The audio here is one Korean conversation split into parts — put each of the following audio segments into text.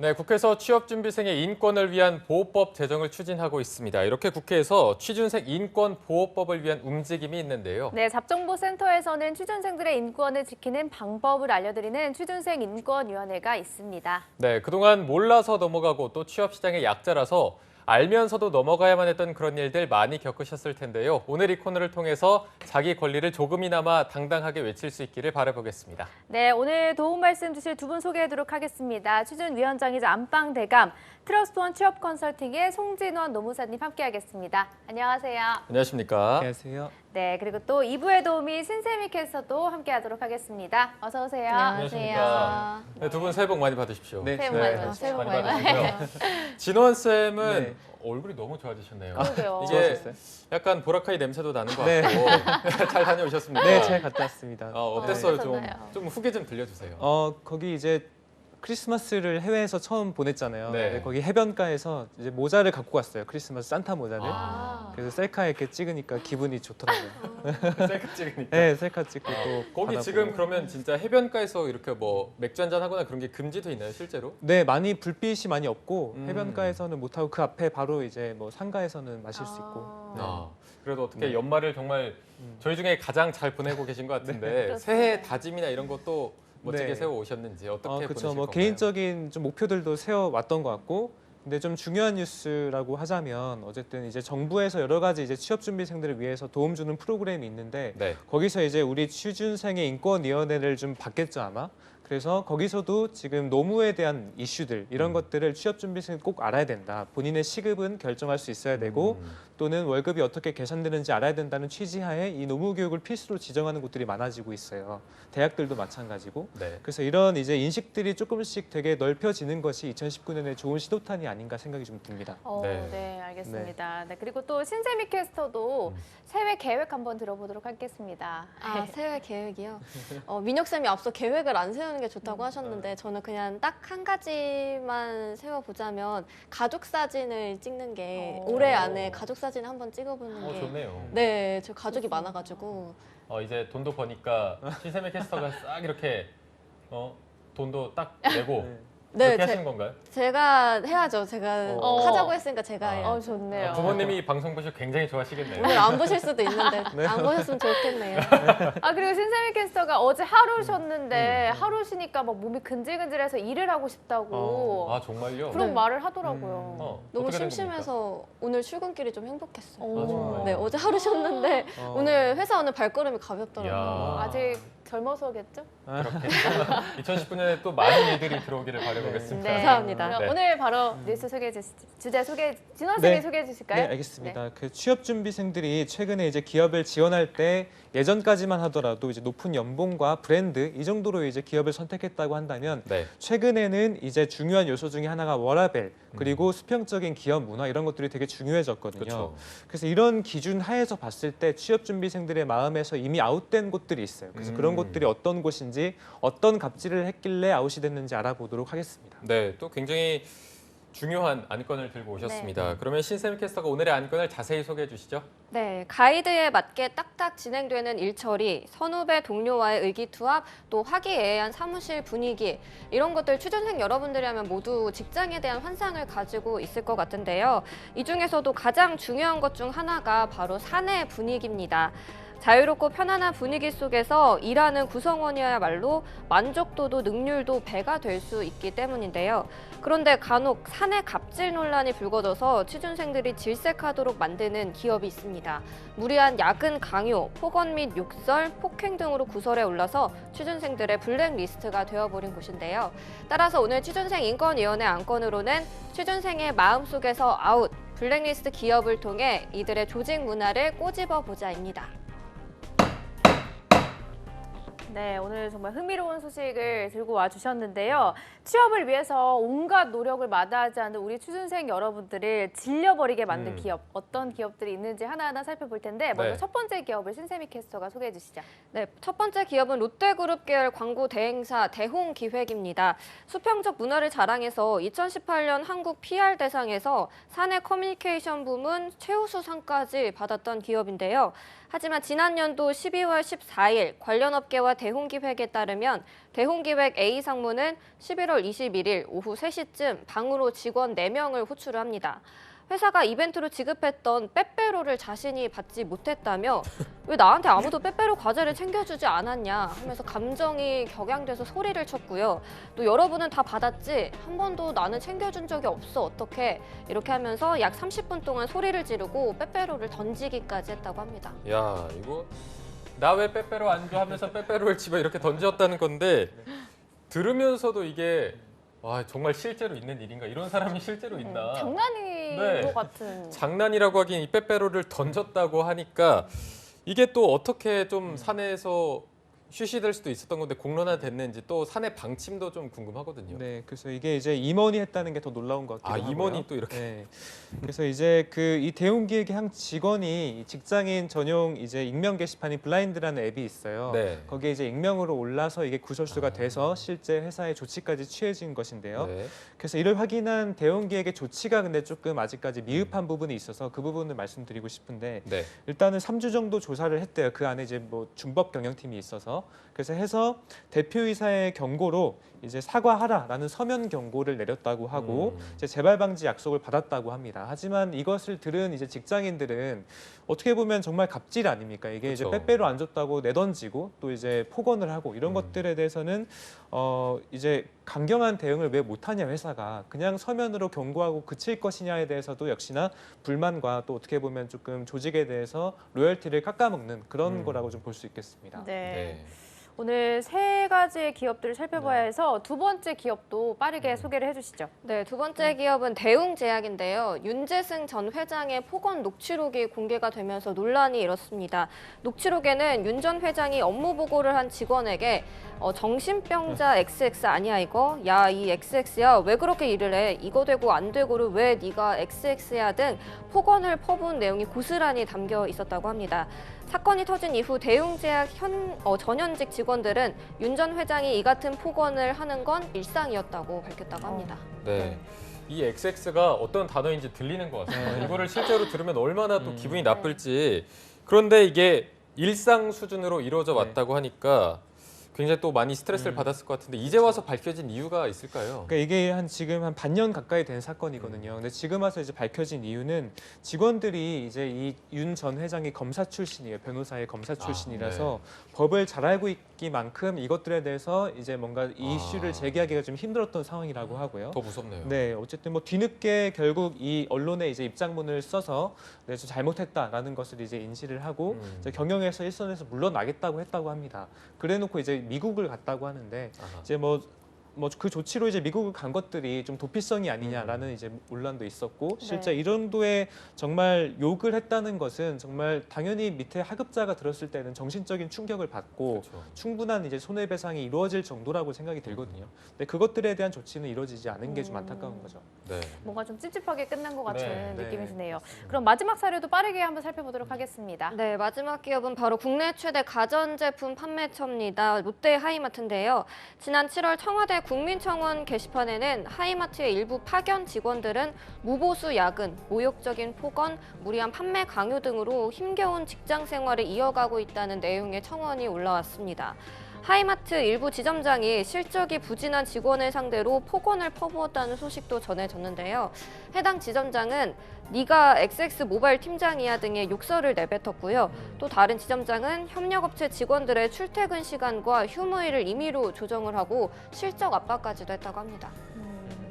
네, 국회에서 취업준비생의 인권을 위한 보호법 제정을 추진하고 있습니다. 이렇게 국회에서 취준생 인권 보호법을 위한 움직임이 있는데요. 네, 잡정보센터에서는 취준생들의 인권을 지키는 방법을 알려드리는 취준생 인권위원회가 있습니다. 네, 그동안 몰라서 넘어가고 또 취업시장의 약자라서 알면서도 넘어가야만 했던 그런 일들 많이 겪으셨을 텐데요. 오늘 이 코너를 통해서 자기 권리를 조금이나마 당당하게 외칠 수 있기를 바라보겠습니다. 네, 오늘 도움 말씀 주실 두 분 소개하도록 하겠습니다. 취준위원장이자 안방대감, 트러스트원 취업 컨설팅의 송진원 노무사님 함께하겠습니다. 안녕하세요. 안녕하십니까? 안녕하세요. 네, 그리고 또 2부의 도우미 신세미 캐스터도 함께하도록 하겠습니다. 어서 오세요. 안녕하십니까? 네, 두 분 새해 복 많이 받으십시오. 네, 새해 복 많이 받으세요. 새해 복 많이 받으시고요. 진원 쌤은 네. 얼굴이 너무 좋아지셨네요. 그러게요. 이게 좋아졌어요? 약간 보라카이 냄새도 나는 것 네. 같고 잘 다녀오셨습니까? 네, 잘 갔다 왔습니다. 어땠어요? 어떠셨나요? 좀 후기 좀 들려주세요. 거기 이제 크리스마스를 해외에서 처음 보냈잖아요. 네. 근데 거기 해변가에서 이제 모자를 갖고 갔어요. 크리스마스 산타 모자를. 아. 그래서 셀카 이렇게 찍으니까 기분이 좋더라고요. 셀카 찍으니까. 네, 셀카 찍고 또 거기 바다 지금 보고. 그러면 진짜 해변가에서 이렇게 뭐 맥주 한잔 하거나 그런 게 금지돼 있나요, 실제로? 네, 많이 불빛이 많이 없고 음. 해변가에서는 못 하고 그 앞에 바로 이제 뭐 상가에서는 마실 수 있고. 네. 그래도 어떻게 네. 연말을 정말 저희 중에 가장 잘 보내고 계신 것 같은데 새해 다짐이나 이런 것도 멋지게 네. 세워 오셨는지 어떻게 보내실 그렇죠. 뭐 건가요? 개인적인 좀 목표들도 세워 왔던 것 같고, 근데 좀 중요한 뉴스라고 하자면 어쨌든 이제 정부에서 여러 가지 이제 취업 준비생들을 위해서 도움 주는 프로그램이 있는데 네. 거기서 이제 우리 취준생의 인권위원회를 좀 받겠죠 아마. 그래서 거기서도 지금 노무에 대한 이슈들 이런 것들을 취업 준비생 꼭 알아야 된다. 본인의 시급은 결정할 수 있어야 되고 또는 월급이 어떻게 계산되는지 알아야 된다는 취지하에 이 노무 교육을 필수로 지정하는 곳들이 많아지고 있어요. 대학들도 마찬가지고. 네. 그래서 이런 이제 인식들이 조금씩 되게 넓혀지는 것이 2019년의 좋은 시도탄이 아닌가 생각이 좀 듭니다. 네. 네, 알겠습니다. 네, 그리고 또 신세미 캐스터도 새해 계획 한번 들어보도록 하겠습니다. 새해 계획이요? 민혁 쌤이 앞서 계획을 안 세우는 게 좋다고 하셨는데 저는 그냥 딱 한 가지만 세워보자면 가족 사진을 찍는 게 올해 안에 가족 사진을 한번 찍어보는 게 좋네요. 네, 저 가족이 많아가지고 이제 돈도 버니까 신세미 캐스터가 싹 이렇게 돈도 딱 내고 네, 그렇게 하시는 건가요? 제가 해야죠. 제가 하자고 했으니까 제가 해야죠. 좋네요. 부모님이 이 방송 보시고 굉장히 좋아하시겠네요. 오늘 안 보실 수도 있는데 안 보셨으면 좋겠네요. 그리고 신세미 캐스터가 어제 하루 쉬었는데 하루 쉬니까 막 몸이 근질근질해서 일을 하고 싶다고 정말요? 그런 네. 말을 하더라고요. 너무 어떻게 된 겁니까? 심심해서 오늘 출근길이 좀 행복했어요. 정말요? 네, 어제 하루 쉬었는데 오늘 회사 오늘 발걸음이 가볍더라고요. 이야. 아직 젊어서겠죠? 그렇게 2019년에 또 많은 일들이 들어오기를 바라보겠습니다. 감사합니다. 그럼 네. 오늘 바로 뉴스 소개해 주시죠. 주제 진원 쌤이 네. 소개해 주실까요? 네, 알겠습니다. 그 취업 준비생들이 최근에 이제 기업을 지원할 때 예전까지만 하더라도 이제 높은 연봉과 브랜드 이 정도로 이제 기업을 선택했다고 한다면 네. 최근에는 이제 중요한 요소 중에 하나가 워라밸 그리고 수평적인 기업 문화 이런 것들이 되게 중요해졌거든요. 그렇죠. 그래서 이런 기준 하에서 봤을 때 취업 준비생들의 마음에서 이미 아웃된 곳들이 있어요. 그래서 그런 곳들이 어떤 곳인지 어떤 갑질을 했길래 아웃이 됐는지 알아보도록 하겠습니다. 네, 또 굉장히 중요한 안건을 들고 오셨습니다. 그러면 신세미 캐스터가 오늘의 안건을 자세히 소개해 주시죠. 네, 가이드에 맞게 딱딱 진행되는 일처리, 선후배 동료와의 의기투합, 또 화기애애한 사무실 분위기 이런 것들 취준생 여러분들이라면 모두 직장에 대한 환상을 가지고 있을 것 같은데요. 이 중에서도 가장 중요한 것 중 하나가 바로 사내 분위기입니다. 자유롭고 편안한 분위기 속에서 일하는 구성원이야말로 만족도도 능률도 배가 될 수 있기 때문인데요. 그런데 간혹 사내 갑질 논란이 불거져서 취준생들이 질색하도록 만드는 기업이 있습니다. 무리한 야근 강요, 폭언 및 욕설, 폭행 등으로 구설에 올라서 취준생들의 블랙리스트가 되어버린 곳인데요. 따라서 오늘 취준생 인권위원회 안건으로는 취준생의 마음속에서 아웃, 블랙리스트 기업을 통해 이들의 조직 문화를 꼬집어보자입니다. 네, 오늘 정말 흥미로운 소식을 들고 와주셨는데요. 취업을 위해서 온갖 노력을 마다하지 않는 우리 취준생 여러분들을 질려버리게 만든 기업, 어떤 기업들이 있는지 하나하나 살펴볼 텐데 먼저 네. 첫 번째 기업을 신세미 캐스터가 소개해 주시죠. 네, 첫 번째 기업은 롯데그룹 계열 광고 대행사 대홍기획입니다. 수평적 문화를 자랑해서 2018년 한국 PR 대상에서 사내 커뮤니케이션 부문 최우수상까지 받았던 기업인데요. 하지만 지난 연도 12월 14일 관련 업계와 대홍기획에 따르면 대홍기획 A 상무는 11월 21일 오후 3시쯤 방으로 직원 4명을 호출을 합니다. 회사가 이벤트로 지급했던 빼빼로를 자신이 받지 못했다며 왜 나한테 아무도 빼빼로 과자를 챙겨주지 않았냐 하면서 감정이 격양돼서 소리를 쳤고요. 또 여러분은 다 받았지? 한 번도 나는 챙겨준 적이 없어 어떡해? 이렇게 하면서 약 30분 동안 소리를 지르고 빼빼로를 던지기까지 했다고 합니다. 야, 이거 나 왜 빼빼로 안 줘 하면서 빼빼로를 집어 이렇게 던졌다는 건데 들으면서도 이게 와, 정말 실제로 있는 일인가? 이런 사람이 실제로 있나? 장난인 네. 것 같은. 장난이라고 하긴 이 빼빼로를 던졌다고 하니까 이게 또 어떻게 좀 산에서 쉬쉬될 수도 있었던 건데 공론화됐는지 또 산의 방침도 좀 궁금하거든요. 네, 그래서 이게 이제 임원이 했다는 게 더 놀라운 것 같기도 아, 하고요. 임원이 또 이렇게. 네. 그래서 이제 그 이 대웅기획의 한 직원이 직장인 전용 이제 익명 게시판인 블라인드라는 앱이 있어요. 네. 거기에 이제 익명으로 올라서 이게 구설수가 아. 돼서 실제 회사의 조치까지 취해진 것인데요. 네. 그래서 이를 확인한 대웅기획의 조치가 근데 조금 아직까지 미흡한 부분이 있어서 그 부분을 말씀드리고 싶은데 네. 일단은 3주 정도 조사를 했대요. 그 안에 이제 뭐 준법 경영팀이 있어서 그래서 해서 대표이사의 경고로 이제 사과하라라는 서면 경고를 내렸다고 하고 이제 재발 방지 약속을 받았다고 합니다. 하지만 이것을 들은 이제 직장인들은 어떻게 보면 정말 갑질 아닙니까? 이게 그렇죠. 이제 빼빼로 안 줬다고 내던지고 또 이제 폭언을 하고 이런 것들에 대해서는 이제 강경한 대응을 왜 못하냐 회사가 그냥 서면으로 경고하고 그칠 것이냐에 대해서도 역시나 불만과 또 어떻게 보면 조금 조직에 대해서 로열티를 깎아먹는 그런 거라고 좀 볼 수 있겠습니다. 네. 네. 오늘 3가지의 기업들을 살펴봐야 해서 두 번째 기업도 빠르게 소개를 해주시죠. 네, 두 번째 기업은 대웅제약인데요. 윤재승 전 회장의 폭언 녹취록이 공개가 되면서 논란이 일었습니다. 녹취록에는 윤 전 회장이 업무 보고를 한 직원에게 정신병자 XX 아니야 이거? 야, 이 XX야 왜 그렇게 일을 해? 이거 되고 안 되고를 왜 네가 XX야 등 폭언을 퍼부은 내용이 고스란히 담겨 있었다고 합니다. 사건이 터진 이후 대웅제약 전현직 직원들은 윤 전 회장이 이 같은 폭언을 하는 건 일상이었다고 밝혔다고 합니다. 네. 이 XX가 어떤 단어인지 들리는 것 같습니다. 이거를 실제로 들으면 얼마나 또 기분이 나쁠지. 그런데 이게 일상 수준으로 이루어져 왔다고 하니까 굉장히 또 많이 스트레스를 받았을 것 같은데 이제 와서 밝혀진 이유가 있을까요? 그러니까 이게 지금 한 반년 가까이 된 사건이거든요. 근데 지금 와서 이제 밝혀진 이유는 직원들이 이제 이 윤 전 회장이 검사 출신이에요. 변호사의 검사 출신이라서 법을 잘 알고 있기만큼 이것들에 대해서 이제 뭔가 이 이슈를 제기하기가 좀 힘들었던 상황이라고 하고요. 더 무섭네요. 네, 어쨌든 뭐 뒤늦게 결국 이 언론에 이제 입장문을 써서 네, 좀 잘못했다라는 것을 이제 인지를 하고 이제 경영에서 일선에서 물러나겠다고 했다고 합니다. 그래놓고 이제 미국을 갔다고 하는데 아하. 이제 뭐 그 조치로 이제 미국을 간 것들이 좀 도피성이 아니냐라는 이제 논란도 있었고 실제 네. 이 정도의 정말 욕을 했다는 것은 정말 당연히 밑에 하급자가 들었을 때는 정신적인 충격을 받고 그렇죠. 충분한 이제 손해배상이 이루어질 정도라고 생각이 들거든요. 근데 그것들에 대한 조치는 이루어지지 않은 게 좀 안타까운 거죠. 네. 뭔가 좀 찝찝하게 끝난 것 같은 네, 느낌이 네. 드네요. 그럼 마지막 사례도 빠르게 한번 살펴보도록 하겠습니다. 네, 마지막 기업은 바로 국내 최대 가전제품 판매처입니다. 롯데 하이마트인데요. 지난 7월 청와대 국민청원 게시판에는 하이마트의 일부 파견 직원들은 무보수 야근, 모욕적인 폭언, 무리한 판매 강요 등으로 힘겨운 직장 생활을 이어가고 있다는 내용의 청원이 올라왔습니다. 하이마트 일부 지점장이 실적이 부진한 직원을 상대로 폭언을 퍼부었다는 소식도 전해졌는데요. 해당 지점장은 네가 XX 모바일 팀장이야 등의 욕설을 내뱉었고요. 또 다른 지점장은 협력업체 직원들의 출퇴근 시간과 휴무일을 임의로 조정을 하고 실적 압박까지도 했다고 합니다.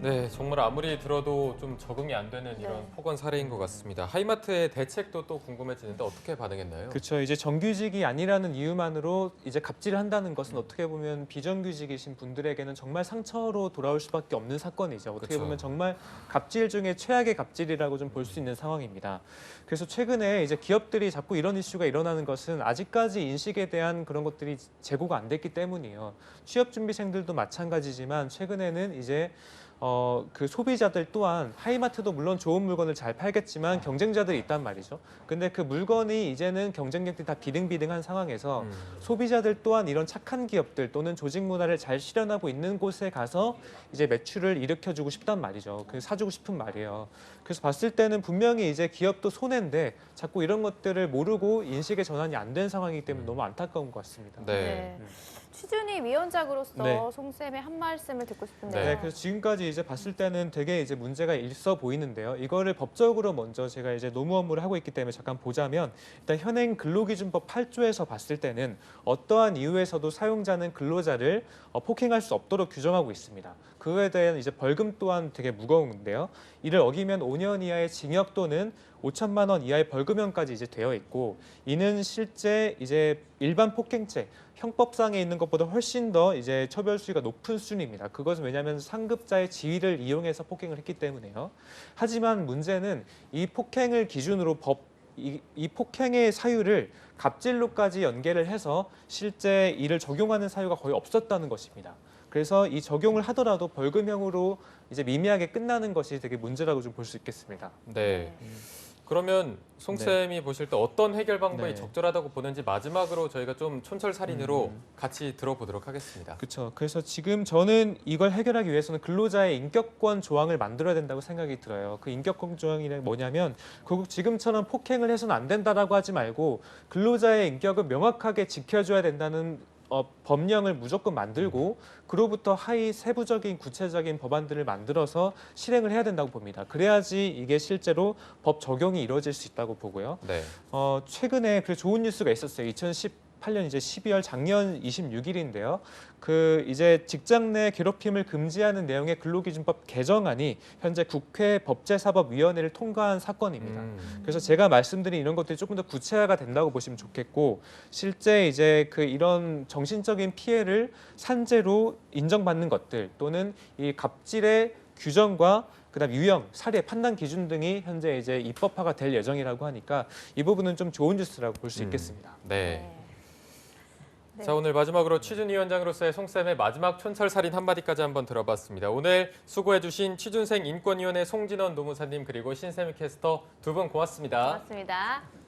네, 정말 아무리 들어도 좀 적응이 안 되는 이런 네. 폭언 사례인 것 같습니다. 하이마트의 대책도 또 궁금해지는데 어떻게 반응했나요? 그렇죠. 이제 정규직이 아니라는 이유만으로 이제 갑질을 한다는 것은 어떻게 보면 비정규직이신 분들에게는 정말 상처로 돌아올 수밖에 없는 사건이죠. 어떻게 그렇죠. 보면 정말 갑질 중에 최악의 갑질이라고 좀 볼 수 있는 상황입니다. 그래서 최근에 이제 기업들이 자꾸 이런 이슈가 일어나는 것은 아직까지 인식에 대한 그런 것들이 제고가 안 됐기 때문이에요. 취업 준비생들도 마찬가지지만 최근에는 이제 그 소비자들 또한 하이마트도 물론 좋은 물건을 잘 팔겠지만 경쟁자들이 있단 말이죠. 근데 그 물건이 이제는 경쟁력들이 다 비등비등한 상황에서 소비자들 또한 이런 착한 기업들 또는 조직 문화를 잘 실현하고 있는 곳에 가서 이제 매출을 일으켜주고 싶단 말이죠. 그 사주고 싶은 말이에요. 그래서 봤을 때는 분명히 이제 기업도 손해인데 자꾸 이런 것들을 모르고 인식의 전환이 안 된 상황이기 때문에 너무 안타까운 것 같습니다. 네. 취준위 위원장으로서 네. 송쌤의 한 말씀을 듣고 싶은데요. 네, 그래서 지금까지 이제 봤을 때는 되게 이제 문제가 있어 보이는데요. 이거를 법적으로 먼저 제가 이제 노무 업무를 하고 있기 때문에 잠깐 보자면 일단 현행 근로기준법 8조에서 봤을 때는 어떠한 이유에서도 사용자는 근로자를 폭행할 수 없도록 규정하고 있습니다. 그에 대한 이제 벌금 또한 되게 무거운데요. 이를 어기면 5년 이하의 징역 또는 5천만 원 이하의 벌금형까지 이제 되어 있고 이는 실제 이제 일반 폭행죄 형법상에 있는 것보다 훨씬 더 이제 처벌 수위가 높은 수준입니다. 그것은 왜냐하면 상급자의 지위를 이용해서 폭행을 했기 때문에요. 하지만 문제는 이 폭행을 기준으로 이 폭행의 사유를 갑질로까지 연계를 해서 실제 이를 적용하는 사유가 거의 없었다는 것입니다. 그래서 이 적용을 하더라도 벌금형으로 이제 미미하게 끝나는 것이 되게 문제라고 좀 볼 수 있겠습니다. 네. 그러면 송쌤이 보실 때 어떤 해결 방법이 네. 적절하다고 보는지 마지막으로 저희가 좀 촌철살인으로 같이 들어보도록 하겠습니다. 그렇죠. 그래서 지금 저는 이걸 해결하기 위해서는 근로자의 인격권 조항을 만들어야 된다고 생각이 들어요. 그 인격권 조항이 뭐냐면 결국 지금처럼 폭행을 해서는 안 된다라고 하지 말고 근로자의 인격을 명확하게 지켜줘야 된다는 법령을 무조건 만들고 그로부터 하위 세부적인 구체적인 법안들을 만들어서 실행을 해야 된다고 봅니다. 그래야지 이게 실제로 법 적용이 이루어질 수 있다고 보고요. 네. 최근에 그 좋은 뉴스가 있었어요. 2018년 이제 12월 작년 26일인데요. 그 이제 직장 내 괴롭힘을 금지하는 내용의 근로기준법 개정안이 현재 국회 법제사법위원회를 통과한 사건입니다. 그래서 제가 말씀드린 이런 것들이 조금 더 구체화가 된다고 보시면 좋겠고 실제 이제 그 이런 정신적인 피해를 산재로 인정받는 것들 또는 이 갑질의 규정과 그다음 유형, 사례, 판단 기준 등이 현재 이제 입법화가 될 예정이라고 하니까 이 부분은 좀 좋은 뉴스라고 볼 수 있겠습니다. 네. 네. 자, 오늘 마지막으로 취준위원장으로서의 송쌤의 마지막 촌철살인 한마디까지 한번 들어봤습니다. 오늘 수고해주신 취준생 인권위원회 송진원 노무사님 그리고 신세미 캐스터 두 분 고맙습니다. 고맙습니다.